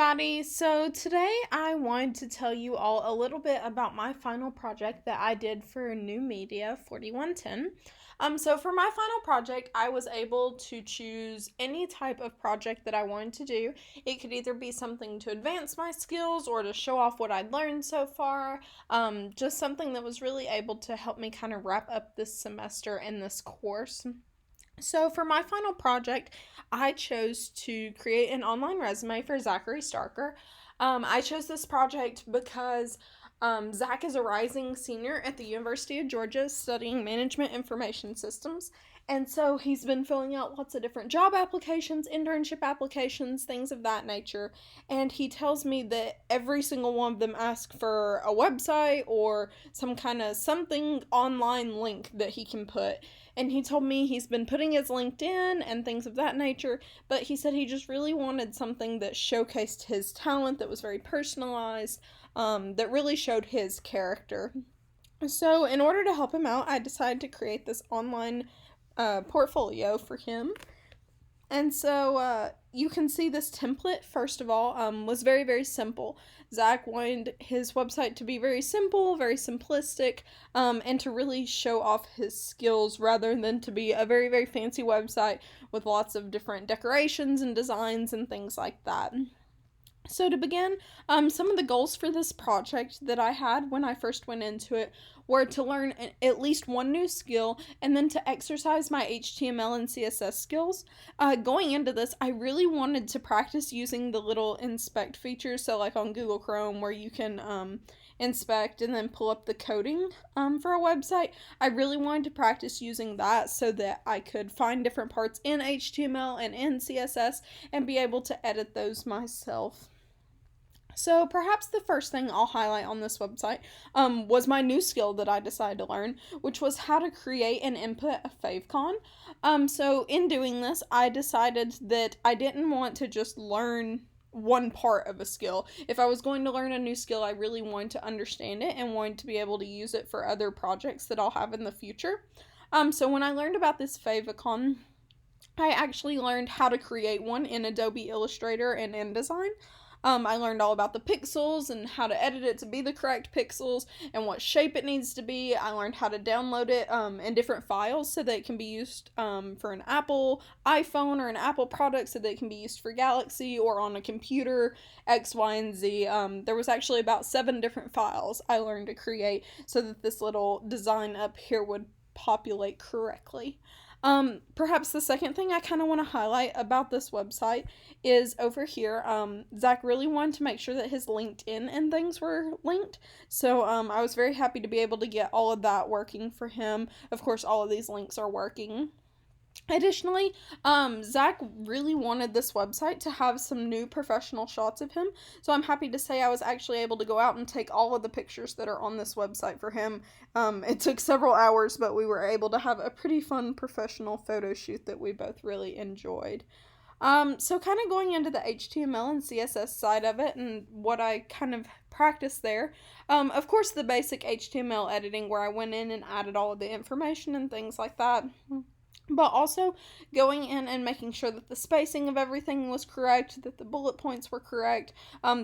everybody. So today I wanted to tell you all a little bit about my final project that I did for New Media 4110. So for my final project, I was able to choose any type of project that I wanted to do. It could either be something to advance my skills or to show off what I'd learned so far. Just something that was really able to help me kind of wrap up this semester and this course. So, for my final project, I chose to create an online resume for Zachary Starker. I chose this project because Zach is a rising senior at the University of Georgia studying management information systems. And so he's been filling out lots of different job applications, internship applications, things of that nature. And he tells me that every single one of them ask for a website or some kind of something online link that he can put. And he told me he's been putting his LinkedIn and things of that nature, but he said he just really wanted something that showcased his talent, that was very personalized, that really showed his character. So, in order to help him out, I decided to create this online portfolio for him. And so you can see this template, first of all, was very, very simple. Zach wanted his website to be very simple, very simplistic, and to really show off his skills rather than to be a very, very fancy website with lots of different decorations and designs and things like that. So to begin, some of the goals for this project that I had when I first went into it were to learn at least one new skill and then to exercise my HTML and CSS skills. Going into this, I really wanted to practice using the little inspect features, so like on Google Chrome where you can inspect and then pull up the coding for a website. I really wanted to practice using that so that I could find different parts in HTML and in CSS and be able to edit those myself. So perhaps the first thing I'll highlight on this website was my new skill that I decided to learn, which was how to create and input a favicon. So in doing this, I decided that I didn't want to just learn one part of a skill. If I was going to learn a new skill, I really wanted to understand it and wanted to be able to use it for other projects that I'll have in the future. So when I learned about this favicon, I actually learned how to create one in Adobe Illustrator and InDesign. I learned all about the pixels and how to edit it to be the correct pixels and what shape it needs to be. I learned how to download it in different files so that it can be used for an Apple iPhone or an Apple product, so that it can be used for Galaxy or on a computer, X, Y, and Z. There was actually about 7 different files I learned to create so that this little design up here would populate correctly. Perhaps the second thing I kind of want to highlight about this website is over here. Zach really wanted to make sure that his LinkedIn and things were linked. So, I was very happy to be able to get all of that working for him. Of course, all of these links are working. Additionally, Zach really wanted this website to have some new professional shots of him, so I'm happy to say I was actually able to go out and take all of the pictures that are on this website for him. It took several hours, but we were able to have a pretty fun professional photo shoot that we both really enjoyed. So kind of going into the HTML and CSS side of it and what I kind of practiced there. Of course, the basic HTML editing where I went in and added all of the information and things like that. But also going in and making sure that the spacing of everything was correct, that the bullet points were correct.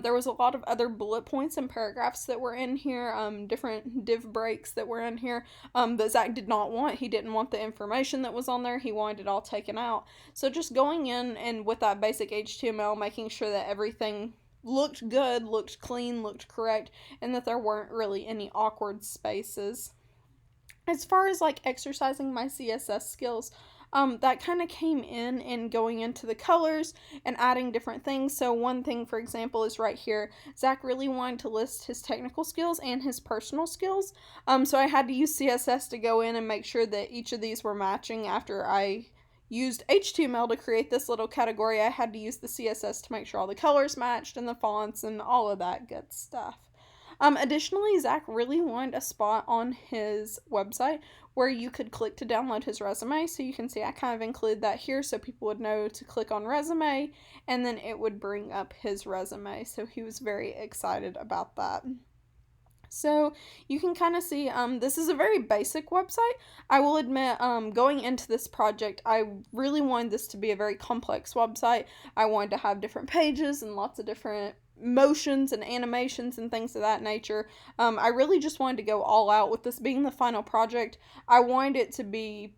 There was a lot of other bullet points and paragraphs that were in here, different div breaks that were in here that Zach did not want. He didn't want the information that was on there. He wanted it all taken out. So just going in and with that basic HTML, making sure that everything looked good, looked clean, looked correct, and that there weren't really any awkward spaces. As far as like exercising my CSS skills, that kind of came in and going into the colors and adding different things. So one thing, for example, is right here. Zach really wanted to list his technical skills and his personal skills. So I had to use CSS to go in and make sure that each of these were matching. After I used HTML to create this little category, I had to use the CSS to make sure all the colors matched and the fonts and all of that good stuff. Additionally, Zach really wanted a spot on his website where you could click to download his resume. So you can see I kind of included that here so people would know to click on resume and then it would bring up his resume. So he was very excited about that. So you can kind of see, this is a very basic website. I will admit, going into this project, I really wanted this to be a very complex website. I wanted to have different pages and lots of different motions and animations and things of that nature. I really just wanted to go all out with this being the final project. I wanted it to be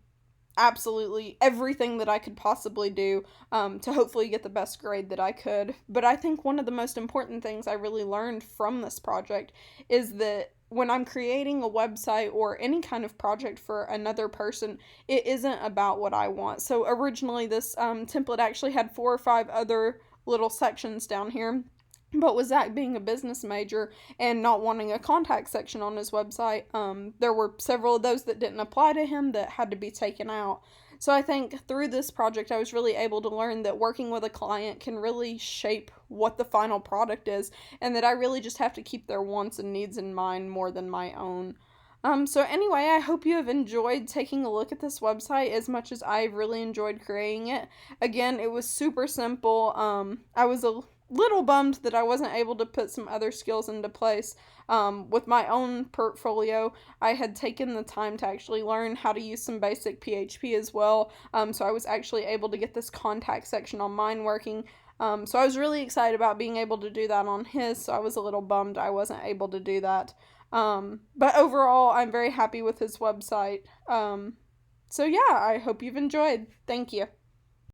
absolutely everything that I could possibly do, to hopefully get the best grade that I could. But I think one of the most important things I really learned from this project is that when I'm creating a website or any kind of project for another person, it isn't about what I want. So originally, this template actually had 4 or 5 other little sections down here. But with Zack being a business major and not wanting a contact section on his website, there were several of those that didn't apply to him that had to be taken out. So I think through this project, I was really able to learn that working with a client can really shape what the final product is, and that I really just have to keep their wants and needs in mind more than my own. So anyway, I hope you have enjoyed taking a look at this website as much as I really enjoyed creating it. Again, it was super simple. I was a little bummed that I wasn't able to put some other skills into place. With my own portfolio, I had taken the time to actually learn how to use some basic PHP as well. So I was actually able to get this contact section on mine working. So I was really excited about being able to do that on his, so I was a little bummed I wasn't able to do that. But overall, I'm very happy with his website. So yeah, I hope you've enjoyed. Thank you.